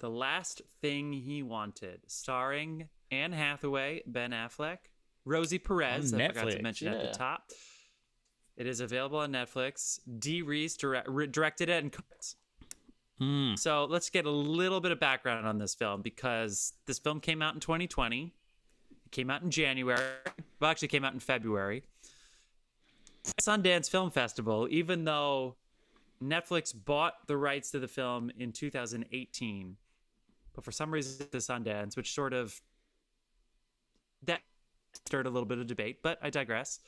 The Last Thing He Wanted, starring Anne Hathaway, Ben Affleck, Rosie Perez. On I forgot to Netflix, mention at the top. It is available on Netflix. Dee Reese directed it and cut. So let's get a little bit of background on this film, because this film came out in 2020. It came out in January. Well, actually, it came out in February. Sundance Film Festival, even though Netflix bought the rights to the film in 2018, but for some reason the Sundance, which sort of that stirred a little bit of debate, but I digress.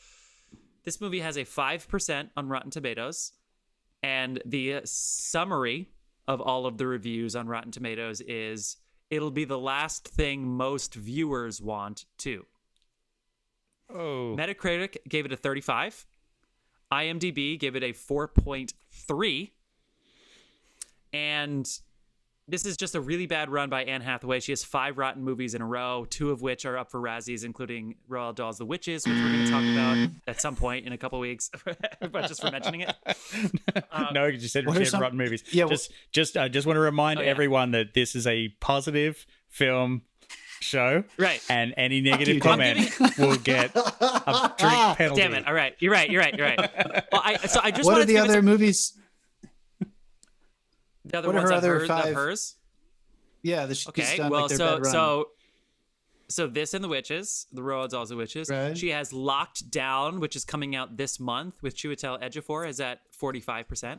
This movie has a 5% on Rotten Tomatoes, and the summary of all of the reviews on Rotten Tomatoes is, it'll be the last thing most viewers want too. Oh. Metacritic gave it a 35. IMDb gave it a 4.3. And this is just a really bad run by Anne Hathaway. She has 5 rotten movies in a row, 2 of which are up for Razzies, including Roald Dahl's The Witches, which we're going to talk about at some point in a couple weeks, but just for mentioning it. No, you said she had rotten movies. Yeah, just want to remind everyone that this is a positive film show, right? And any negative comment will get a drink penalty. Damn it! All right, you're right. Well, I just what wanted are the other movies? The other what ones are her of other hers, 5? Of hers. Yeah. Okay. Well, so this and The Witches, the Roald Dahl's The Witches. Right. She has Locked Down, which is coming out this month with Chiwetel Ejiofor, is at 45%.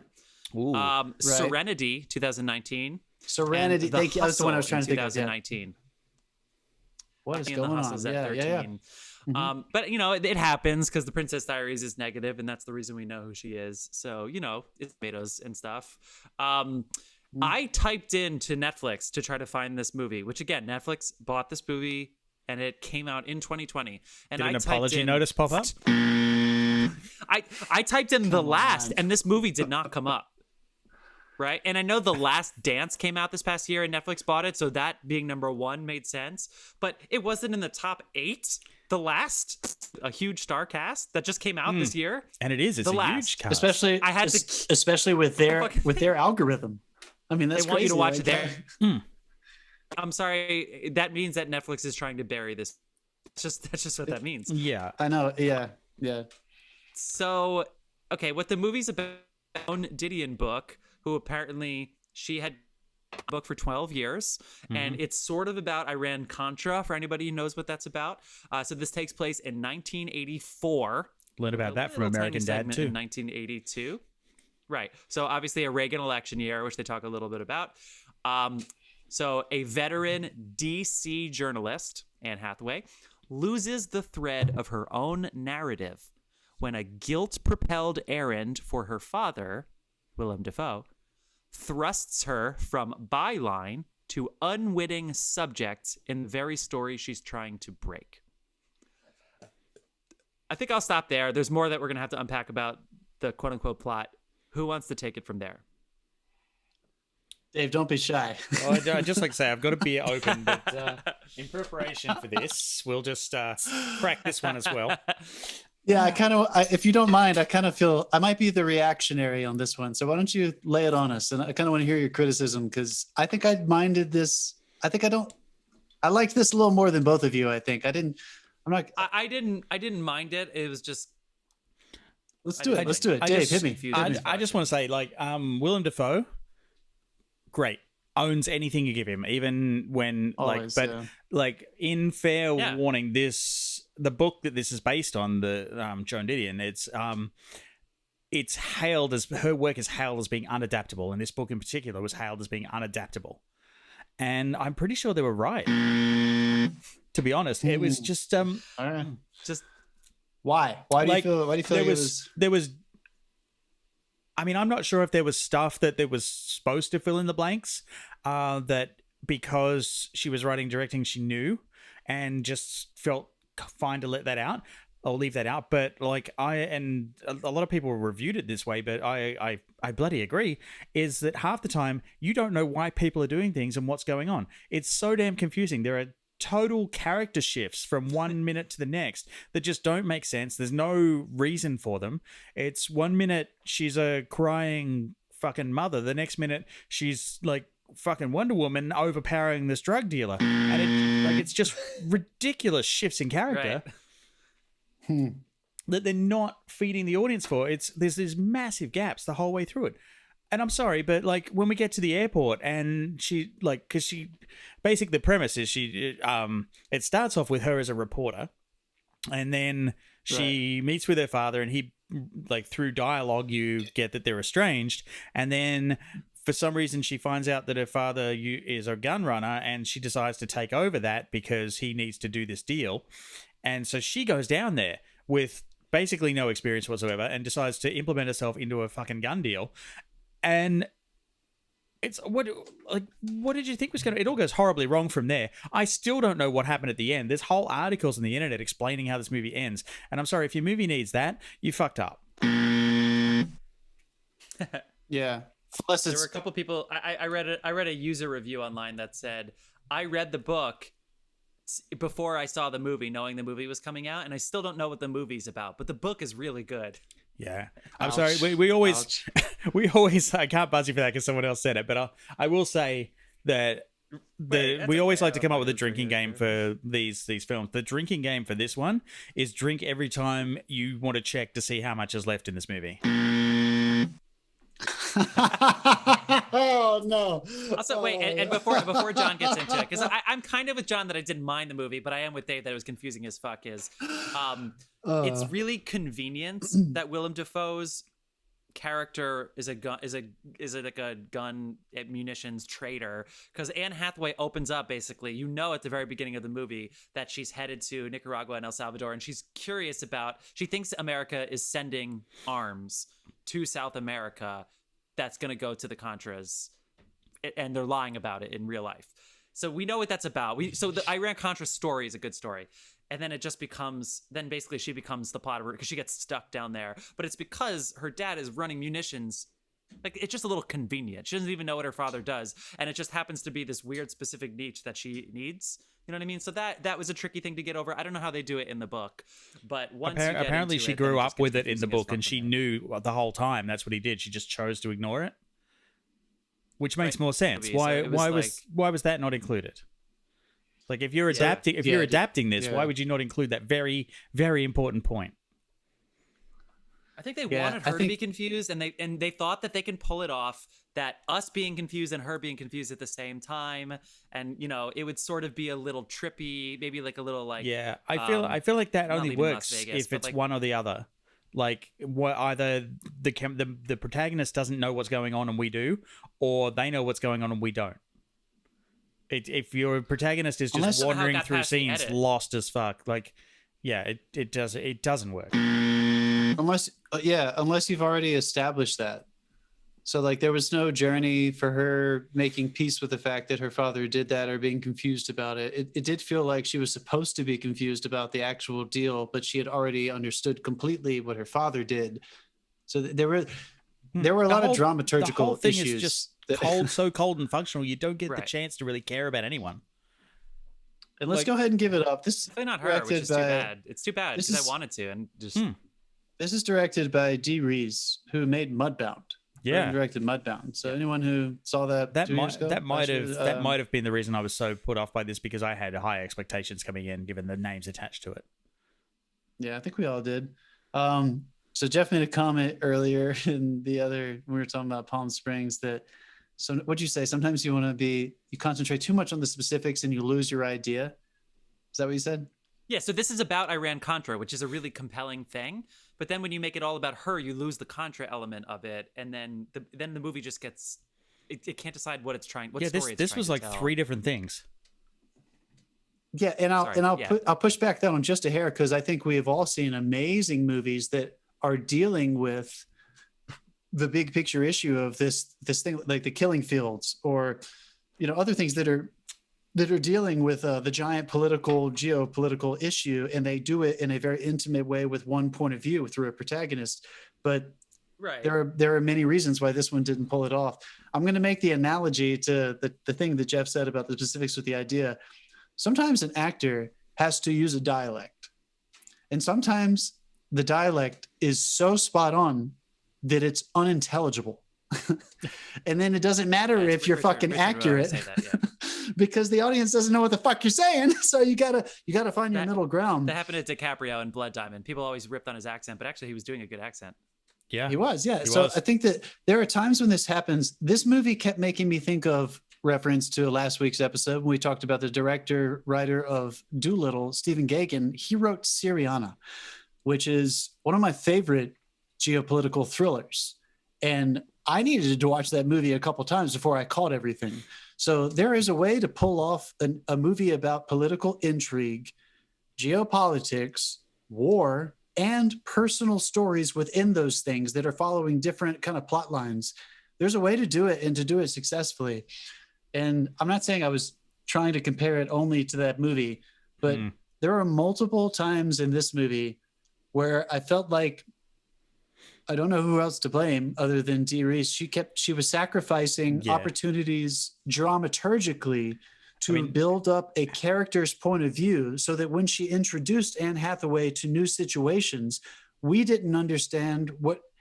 Ooh, Serenity, 2019. Serenity. That's the one I was trying to think of. 2019. What is The going Hustle's on? at 13. Mm-hmm. But it happens because the Princess Diaries is negative, and that's the reason we know who she is. So it's tomatoes and stuff. I typed into Netflix to try to find this movie, which again, Netflix bought this movie and it came out in 2020. And did an apology notice pop up? I typed in The Last, and this movie did not come up. Right. And I know The Last Dance came out this past year and Netflix bought it. So that being number 1 made sense. But it wasn't in the top 8. The Last, a huge star cast that just came out this year. And it's The a Last. huge cast. Especially with their algorithm. I mean, that's they want crazy. you to watch it there. I'm sorry. That means that Netflix is trying to bury this. That's just what that means. Yeah. I know. Yeah. So, okay, what the movie's about, Joan Didion book, who apparently she had a book for 12 years, and it's sort of about Iran-Contra, for anybody who knows what that's about. So this takes place in 1984. Learn about that from American Dad, too. In 1982. Right. So obviously a Reagan election year, which they talk a little bit about. So a veteran DC journalist, Anne Hathaway, loses the thread of her own narrative when a guilt-propelled errand for her father, Willem Dafoe, thrusts her from byline to unwitting subject in the very story she's trying to break. I think I'll stop there. There's more that we're going to have to unpack about the quote-unquote plot. Who wants to take it from there? Dave, don't be shy. Well, I'd just like to say, I've got a beer open, but in preparation for this, we'll just crack this one as well. Yeah, if you don't mind, I kind of feel I might be the reactionary on this one. So why don't you lay it on us? And I kind of want to hear your criticism, because I think I minded this. I liked this a little more than both of you. I think I didn't mind it. It was just. Let's do it. Dave, hit me. I just want to say, Willem Dafoe, great. Owns anything you give him, even when always, in fair warning, the book that this is based on, the Joan Didion, it's hailed as, her work is hailed as being unadaptable, and this book in particular was hailed as being unadaptable. And I'm pretty sure they were right. To be honest, it was just why? Why do you feel like there was? I mean, I'm not sure if there was stuff that there was supposed to fill in the blanks, that because she was writing, directing, she knew, and just felt fine to let that out or leave that out. But a lot of people reviewed it this way, but I bloody agree, is that half the time you don't know why people are doing things and what's going on. It's so damn confusing. There are total character shifts from one minute to the next that just don't make sense. There's no reason for them. It's 1 minute she's a crying fucking mother, the next minute she's like fucking Wonder Woman overpowering this drug dealer, and it's just ridiculous shifts in character that they're not feeding the audience for. There's these massive gaps the whole way through it. And I'm sorry, but like when we get to the airport and basically the premise is it starts off with her as a reporter, and then she meets with her father, and he, like, through dialogue you get that they're estranged, and then for some reason she finds out that her father is a gun runner, and she decides to take over that because he needs to do this deal. And so she goes down there with basically no experience whatsoever and decides to implement herself into a fucking gun deal. And it's what did you think was going to... It all goes horribly wrong from there. I still don't know what happened at the end. There's whole articles on the internet explaining how this movie ends. And I'm sorry, if your movie needs that, you fucked up. Yeah. There were a couple people... I read a user review online that said, I read the book before I saw the movie, knowing the movie was coming out, and I still don't know what the movie's about, but the book is really good. Yeah, I'm sorry. We always I can't buzz you for that because someone else said it, but I will say that we always like to come up with a drinking game for these films. The drinking game for this one is drink every time you want to check to see how much is left in this movie. Oh no! Also, wait, and before John gets into it, because I'm kind of with John that I didn't mind the movie, but I am with Dave that it was confusing as fuck. It's really convenient that Willem Dafoe's character is like a gun munitions trader, because Anne Hathaway opens up basically, at the very beginning of the movie that she's headed to Nicaragua and El Salvador, and she's curious about, she thinks America is sending arms to South America that's going to go to the Contras, and they're lying about it in real life. So we know what that's about. So the Iran-Contra story is a good story. And then it just becomes, then basically she becomes the plotter because she gets stuck down there. But it's because her dad is running munitions. Like, it's just a little convenient. She doesn't even know what her father does. And it just happens to be this weird specific niche that she needs. You know what I mean? So that was a tricky thing to get over. I don't know how they do it in the book. But once you get apparently into she it, grew then up with it in the book, and she knew the whole time that's what he did. She just chose to ignore it. Which makes more sense. Why was that not included? Like, if you're adapting this, why would you not include that very, very important point? I think they wanted her to be confused, and they thought that they can pull it off, that us being confused and her being confused at the same time, and it would sort of be a little trippy, maybe like a little like... Yeah, I feel like that only works Vegas, if it's like, one or the other. Like, either the protagonist doesn't know what's going on and we do, or they know what's going on and we don't. If your protagenist is just wandering through scenes lost as fuck, like, it doesn't work. Unless you've already established that. So, like, there was no journey for her making peace with the fact that her father did that or being confused about it. It did feel like she was supposed to be confused about the actual deal, but she had already understood completely what her father did. So there were a lot of dramaturgical issues. The whole thing is just so cold and functional. You don't get the chance to really care about anyone. And let's go ahead and give it up. This is not her, which is too bad. It's too bad because I wanted to, and just. This is directed by Dee Rees, who made Mudbound. Directed Mudbound. So anyone who saw that might have been the reason I was so put off by this, because I had high expectations coming in, given the names attached to it. Yeah, I think we all did. So Jeff made a comment earlier when we were talking about Palm Springs, that, so what'd you say? Sometimes you concentrate too much on the specifics and you lose your idea. Is that what you said? Yeah, so this is about Iran-Contra, which is a really compelling thing. But then when you make it all about her, you lose the Contra element of it. And then the movie just gets... It can't decide what it's trying... What story it's trying this was like tell. 3 different things. Yeah, and I'll push back that one just a hair, because I think we have all seen amazing movies that are dealing with the big picture issue of this thing, like The Killing Fields, or other things that are dealing with the giant geopolitical issue, and they do it in a very intimate way with one point of view through a protagonist. But there are many reasons why this one didn't pull it off. I'm going to make the analogy to the thing that Jeff said about the specifics with the idea. Sometimes an actor has to use a dialect, and sometimes the dialect is so spot on that it's unintelligible. And then it doesn't matter if you're fucking Richard would always accurate, say that, yeah. because the audience doesn't know what the fuck you're saying. So you gotta find your middle ground. That happened to DiCaprio in Blood Diamond. People always ripped on his accent, but actually he was doing a good accent. Yeah, He was, yeah. He So was. I think that there are times when this happens. This movie kept making me think of reference to last week's episode when we talked about the director, writer of Dolittle, Stephen Gaghan. He wrote Syriana, which is one of my favorite geopolitical thrillers. And I needed to watch that movie a couple times before I caught everything. So there is a way to pull off a movie about political intrigue, geopolitics, war, and personal stories within those things that are following different kind of plot lines. There's a way to do it, and to do it successfully. And I'm not saying I was trying to compare it only to that movie, but there are multiple times in this movie where I felt like, I don't know who else to blame other than Dee Reese. She was sacrificing opportunities dramaturgically to build up a character's point of view, so that when she introduced Anne Hathaway to new situations, we didn't understand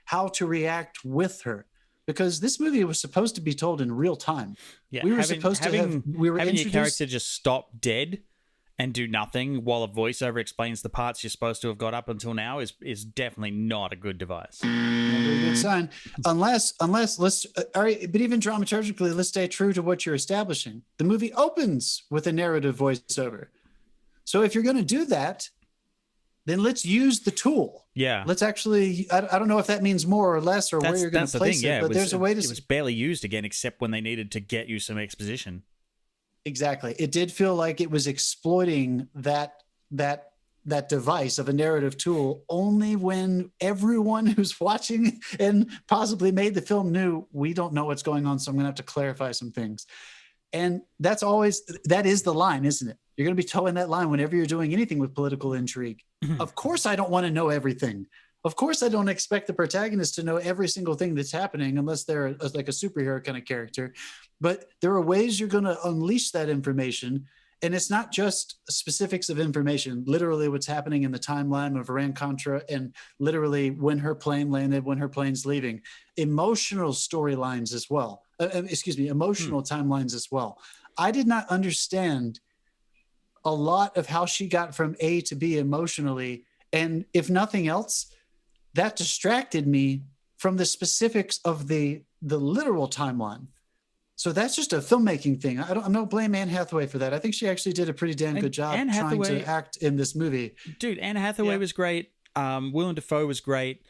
how to react with her, because this movie was supposed to be told in real time. Yeah, we were having your character just stop dead and do nothing while a voiceover explains the parts you're supposed to have got up until now is definitely not a good device. Very good sign. Unless let's all right, but even dramaturgically, let's stay true to what you're establishing. The movie opens with a narrative voiceover. So if you're going to do that, then let's use the tool. Yeah. Let's actually, I don't know if that means more or less, or where you're going to place it, but there's a way to. It was barely used again, except when they needed to get you some exposition. Exactly. It did feel like it was exploiting that device of a narrative tool only when everyone who's watching and possibly made the film knew, we don't know what's going on, so I'm going to have to clarify some things. And that is the line, isn't it? You're going to be towing that line whenever you're doing anything with political intrigue. Of course, I don't want to know everything. Of course, I don't expect the protagonist to know every single thing that's happening unless they're like a superhero kind of character. But there are ways you're going to unleash that information. And it's not just specifics of information, literally what's happening in the timeline of Iran-Contra, and literally when her plane landed, when her plane's leaving. Emotional storylines as well. Emotional timelines as well. I did not understand a lot of how she got from A to B emotionally. And if nothing else, that distracted me from the specifics of the literal timeline. So that's just a filmmaking thing. I'm not blame Anne Hathaway for that. I think she actually did a pretty damn good job trying to act in this movie. Dude, Anne Hathaway was great. Willem Dafoe was great.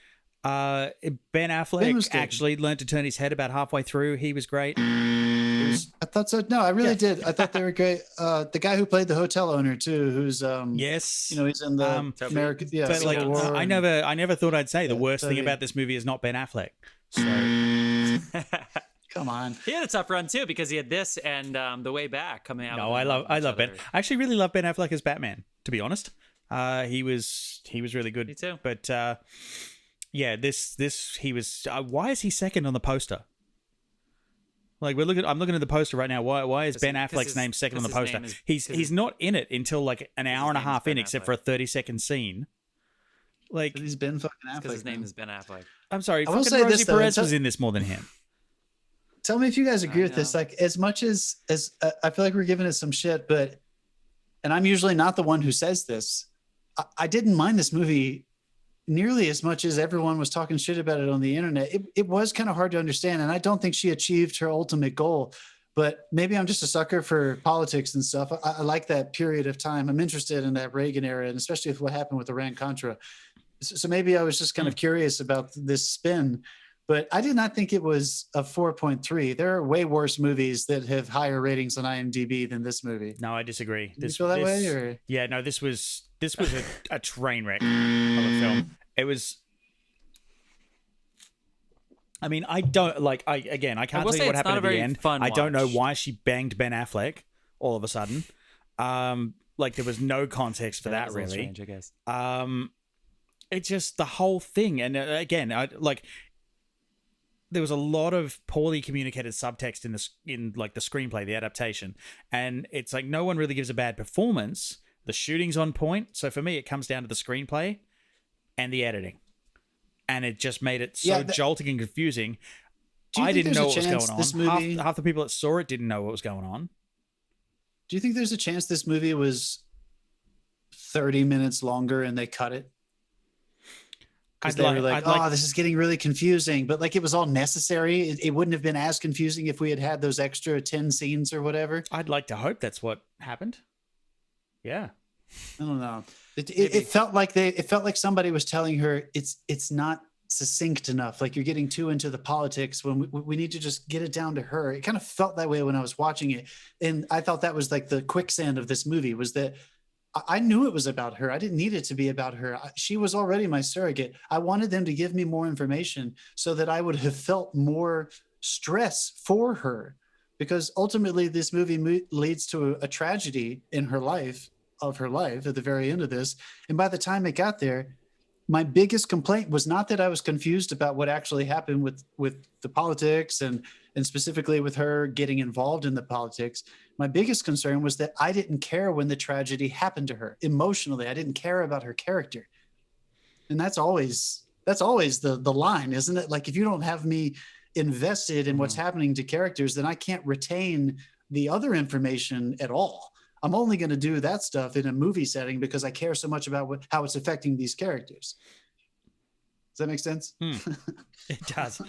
Ben Affleck actually learned to turn his head about halfway through. He was great. I thought so. No, I really did. I thought they were great. The guy who played the hotel owner too, who's yes, he's in the American. Yeah, but like I never thought I'd say the worst thing about this movie is not Ben Affleck. So come on, he had a tough run too, because he had this and The Way Back coming out. No, I love Ben. I actually really love Ben Affleck as Batman. To be honest, he was really good. Me too. But yeah, this he was. Why is he second on the poster? Like I'm looking at the poster right now. Why is Ben Affleck's name second on the poster? He's not in it until like an hour and a half in, except for a 30-second scene. Like he's Ben fucking Affleck. Because his name is Ben Affleck. I'm sorry. I will say Rosie Perez was in this more than him. Tell me if you guys agree with this. Like, as much as I feel like we're giving it some shit, but, and I'm usually not the one who says this, I didn't mind this movie nearly as much as everyone was talking shit about it on the internet. It was kind of hard to understand, and I don't think she achieved her ultimate goal. But maybe I'm just a sucker for politics and stuff. I like that period of time. I'm interested in that Reagan era, and especially with what happened with Iran-Contra. So maybe I was just kind of curious about this spin. But I did not think it was a 4.3. There are way worse movies that have higher ratings on IMDb than this movie. No, I disagree. You feel that way? Or? Yeah, no, this was a train wreck of a film. It was. I mean, I can't tell you what happened at the end. I don't know why she banged Ben Affleck all of a sudden. Like there was no context for that really. Strange, I guess. It's just the whole thing, and again, there was a lot of poorly communicated subtext in like the screenplay, the adaptation, and it's like no one really gives a bad performance. The shooting's on point, so for me, it comes down to the screenplay and the editing, and it just made it so jolting and confusing. Do you I think didn't there's know a what was chance going this on. movie? Half the people that saw it didn't know what was going on. Do you think there's a chance this movie was 30 minutes longer and they cut it? Because they were like, oh, this is getting really confusing. But like it was all necessary. It wouldn't have been as confusing if we had had those extra 10 scenes or whatever. I'd like to hope that's what happened. Yeah. I don't know. It felt like somebody was telling her it's not succinct enough. Like you're getting too into the politics when we need to just get it down to her. It kind of felt that way when I was watching it. And I thought that was like the quicksand of this movie was that I knew it was about her. I didn't need it to be about her. She was already my surrogate. I wanted them to give me more information so that I would have felt more stress for her, because ultimately this movie leads to a tragedy in her life at the very end of this. And by the time it got there, my biggest complaint was not that I was confused about what actually happened with the politics and specifically with her getting involved in the politics. My biggest concern was that I didn't care when the tragedy happened to her emotionally. I didn't care about her character. And that's always the line, isn't it? Like if you don't have me invested in what's happening to characters, then I can't retain the other information at all. I'm only going to do that stuff in a movie setting because I care so much about how it's affecting these characters. Does that make sense? It does.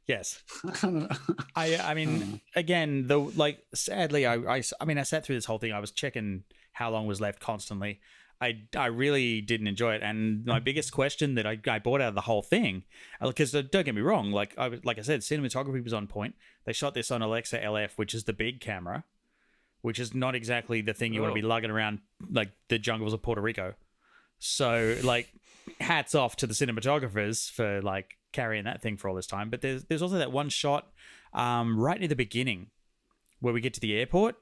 Yes. I don't know. I mean, again, sadly, I sat through this whole thing. I was checking how long was left constantly. I really didn't enjoy it. And my biggest question that I brought out of the whole thing, because don't get me wrong, like I said, cinematography was on point. They shot this on Alexa LF, which is the big camera, which is not exactly the thing you want to be lugging around like the jungles of Puerto Rico. So like hats off to the cinematographers for like carrying that thing for all this time. But there's also that one shot right near the beginning where we get to the airport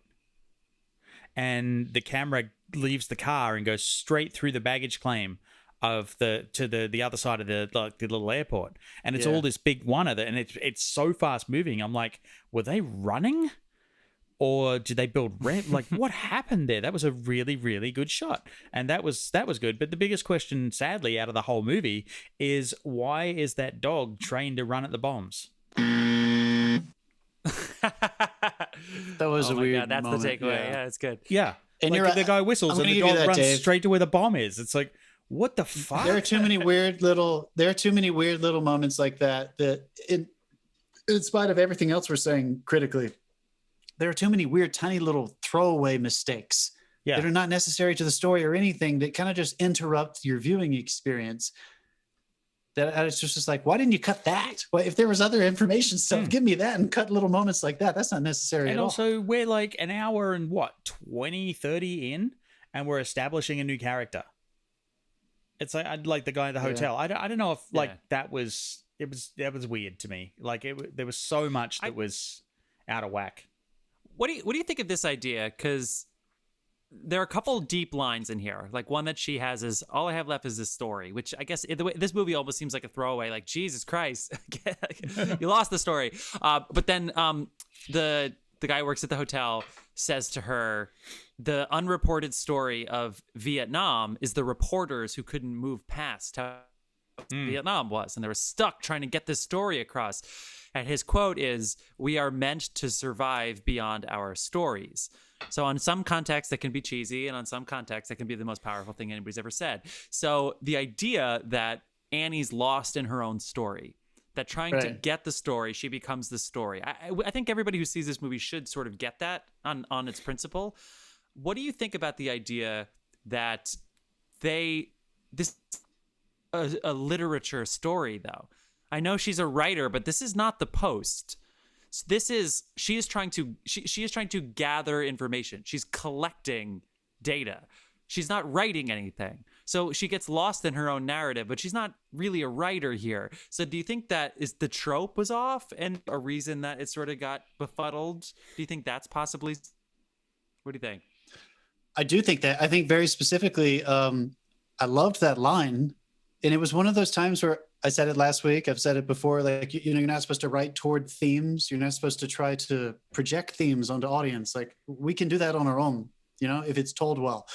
and the camera leaves the car and goes straight through the baggage claim of the other side of the little airport. And it's all this big one of it, and it's so fast moving. I'm like, were they running? Or did they build ramp? Like, what happened there? That was a really, really good shot. And that was good. But the biggest question, sadly, out of the whole movie is why is that dog trained to run at the bombs? That was a weird God, that's moment. the takeaway. Yeah, it's good. Yeah. And like, you're right. The guy whistles and the dog runs straight to where the bomb is. It's like, what the fuck? There are too many weird little moments like that in spite of everything else we're saying critically, there are too many weird, tiny little throwaway mistakes that are not necessary to the story or anything that kind of just interrupt your viewing experience. That it's just like, why didn't you cut that? Well, if there was other information stuff, give me that and cut little moments like that. That's not necessary at all. And also, we're like an hour and 20, 30 in, and we're establishing a new character. It's like I'd like the guy at the hotel. I don't know if that was weird to me. Like there was so much that was out of whack. What do you think of this idea? Because there are a couple deep lines in here. Like one that she has is, all I have left is this story, which I guess this movie almost seems like a throwaway. Like, Jesus Christ, you lost the story. But then the guy who works at the hotel says to her, the unreported story of Vietnam is the reporters who couldn't move past how Vietnam was, and they were stuck trying to get this story across. And his quote is, "We are meant to survive beyond our stories." So on some contexts that can be cheesy, and on some contexts that can be the most powerful thing anybody's ever said. So the idea that Annie's lost in her own story, that trying to get the story, she becomes the story. I think everybody who sees this movie should sort of get that on its principle. What do you think about the idea that this a literature story, though? I know she's a writer, but this is not the Post. She is trying to gather information. She's collecting data. She's not writing anything. So she gets lost in her own narrative, but she's not really a writer here. So do you think that is the trope was off and a reason that it sort of got befuddled? Do you think that's possibly? What do you think? I do think that. I think very specifically, I loved that line. And it was one of those times where I said it last week. I've said it before. Like, you're not supposed to write toward themes. You're not supposed to try to project themes onto audience. Like, we can do that on our own, if it's told well.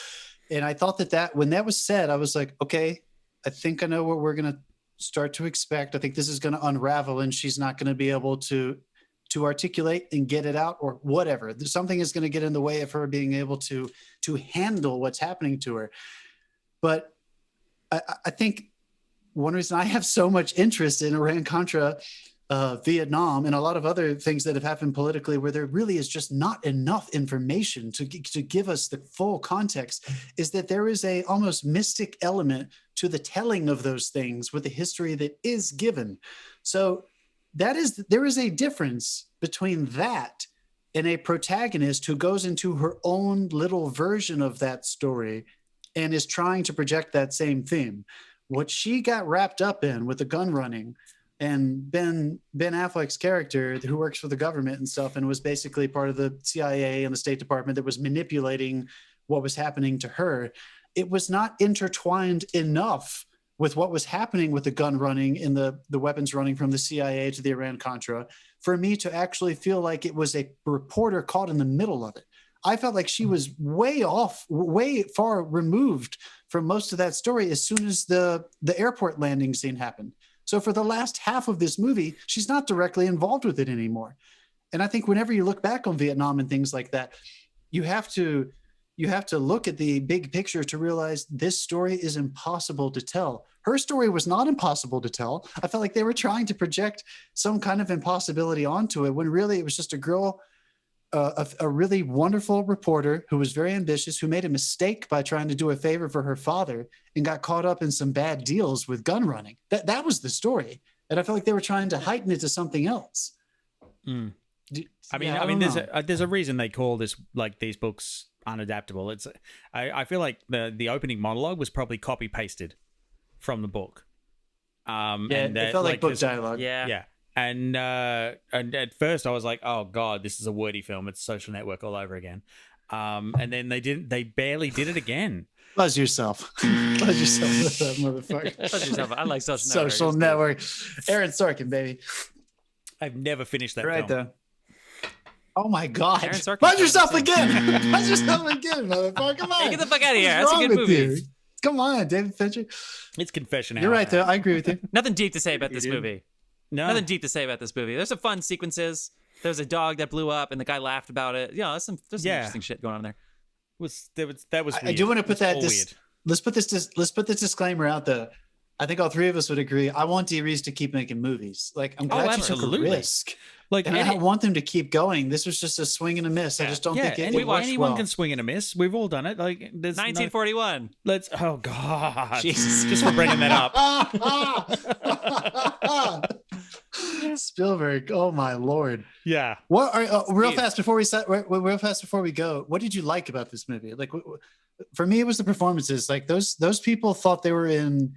And I thought that when that was said, I was like, okay, I think I know what we're going to start to expect, I think this is going to unravel and she's not going to be able to articulate and get it out or whatever. Something is going to get in the way of her being able to handle what's happening to her. But I think one reason I have so much interest in Iran-Contra, Vietnam, and a lot of other things that have happened politically where there really is just not enough information to give us the full context, is that there is a almost mystic element to the telling of those things with the history that is given. So there is a difference between that and a protagonist who goes into her own little version of that story and is trying to project that same theme. What she got wrapped up in with the gun running, and Ben Affleck's character who works for the government and stuff and was basically part of the CIA and the State Department that was manipulating what was happening to her, it was not intertwined enough with what was happening with the gun running and the weapons running from the CIA to the Iran-Contra for me to actually feel like it was a reporter caught in the middle of it. I felt like she was way far removed from most of that story as soon as the airport landing scene happened. So for the last half of this movie, she's not directly involved with it anymore. And I think whenever you look back on Vietnam and things like that, you have to look at the big picture to realize this story is impossible to tell. Her story was not impossible to tell. I felt like they were trying to project some kind of impossibility onto it when really it was just a girl, a really wonderful reporter who was very ambitious, who made a mistake by trying to do a favor for her father and got caught up in some bad deals with gun running. That was the story. And I felt like they were trying to heighten it to something else. Mm. I mean, there's a reason they call this, like, these books unadaptable. I feel like the opening monologue was probably copy pasted from the book. It felt like book dialogue. Yeah. And at first I was like, oh God, this is a wordy film. It's Social Network all over again. And then they barely did it again. Buzz yourself. Buzz yourself with that motherfucker. Buzz yourself. I like Social Network. Aaron Sorkin, baby. I've never finished that right film. Though. Oh my God. Buzz yourself again. Buzz yourself again, motherfucker. Come on. Hey, get the fuck out of here. That's a good movie. You? Come on, David Fincher. It's confession hour. You're right, though. I agree with you. Nothing deep to say about this movie. No. Nothing deep to say about this movie. There's some fun sequences. There's a dog that blew up and the guy laughed about it. Yeah, there's some interesting shit going on there. That was weird. I do want to put that. Weird. Let's put this disclaimer out though. I think all three of us would agree. I want Dee Reese to keep making movies. Like, I'm glad she took a risk. Like, and I want them to keep going. This was just a swing and a miss. I just don't think anyone can swing and a miss. We've all done it. Like, there's 1941. Oh God, Jesus, just for bringing that up. Spielberg. Oh my Lord. Yeah. What are real fast before we go? What did you like about this movie? Like, for me, it was the performances. Like those people thought they were in.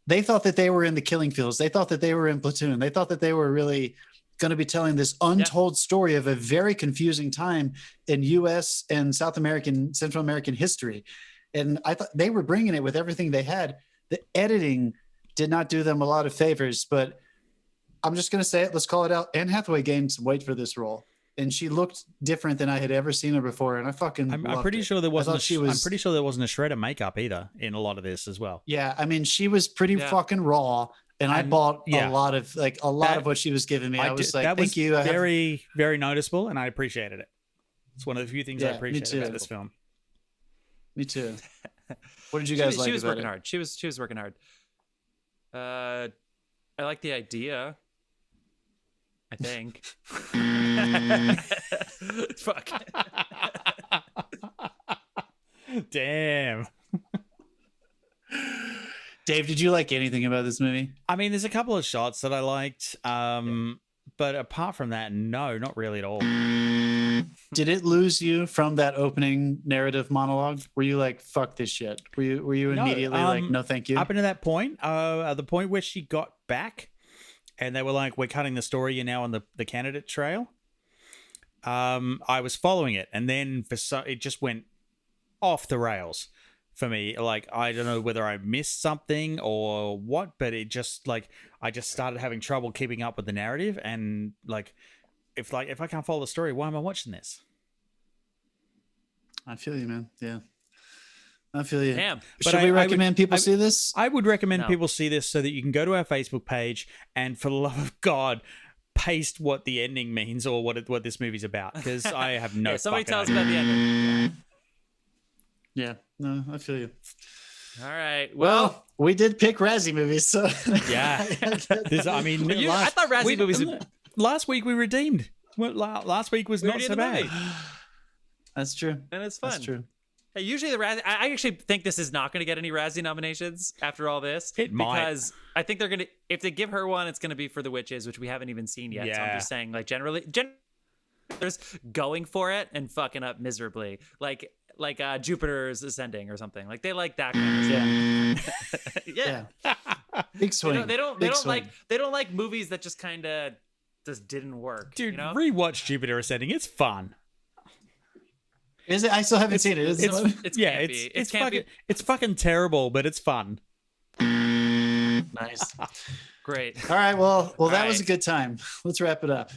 They thought that they were in the killing fields. They thought that they were in Platoon. They thought that they were really going to be telling this untold story of a very confusing time in U.S. and Central American history. And I thought they were bringing it with everything they had. The editing did not do them a lot of favors, but I'm just going to say it. Let's call it out. Anne Hathaway gained some weight for this role. And she looked different than I had ever seen her before, and I'm pretty sure there wasn't. I'm pretty sure there wasn't a shred of makeup either in a lot of this as well. Yeah, I mean, she was pretty fucking raw, and I bought a lot of what she was giving me. I was like, thank you. Very, very noticeable, and I appreciated it. It's one of the few things I appreciate about this film. Me too. What did you guys like? She was working hard. She was working hard. I like the idea. I think. Fuck. Damn. Dave, did you like anything about this movie? I mean, there's a couple of shots that I liked, but apart from that, no, not really at all. Did it lose you from that opening narrative monologue? Were you like, "Fuck this shit"? Were you immediately like, "No, thank you"? Up into that point, at the point where she got back. And they were like, we're cutting the story. You're now on the candidate trail. I was following it. And then it just went off the rails for me. Like, I don't know whether I missed something or what, but it just I just started having trouble keeping up with the narrative. And if I can't follow the story, why am I watching this? I feel you, man. Yeah. I feel you. Damn. But Should we I would- recommend people I- see this? I would recommend No. people see this so that you can go to our Facebook page and, for the love of God, paste what the ending means or what this movie's about, because I have no. Yeah, somebody fucking tell us idea. about the ending. Yeah. No, I feel you. All right. Well, we did pick Razzie movies, so Yeah. I mean, I thought Razzie movies would. last week we redeemed. Well, last week was We not already so did the bad. movie. That's true. And it's fun. That's true. Hey, usually the Razzie, I actually think this is not going to get any Razzie nominations after all this. It might. Because I think they're going to, if they give her one, it's going to be for The Witches, which we haven't even seen yet. So I'm Yeah. just saying, like, generally, there's going for it and fucking up miserably. Like Jupiter's Ascending or something. Like, they like that kind of stuff. Yeah. Yeah. Big swing. They don't Big swing. like movies that just kind of just didn't work. Dude, you know? rewatch Jupiter Ascending. It's fun. Is it? I still haven't seen it. Is it? It's Yeah, campy. it's fucking terrible, but it's fun. Nice. Great. All right. Well, that was a right. good time. Let's wrap it up.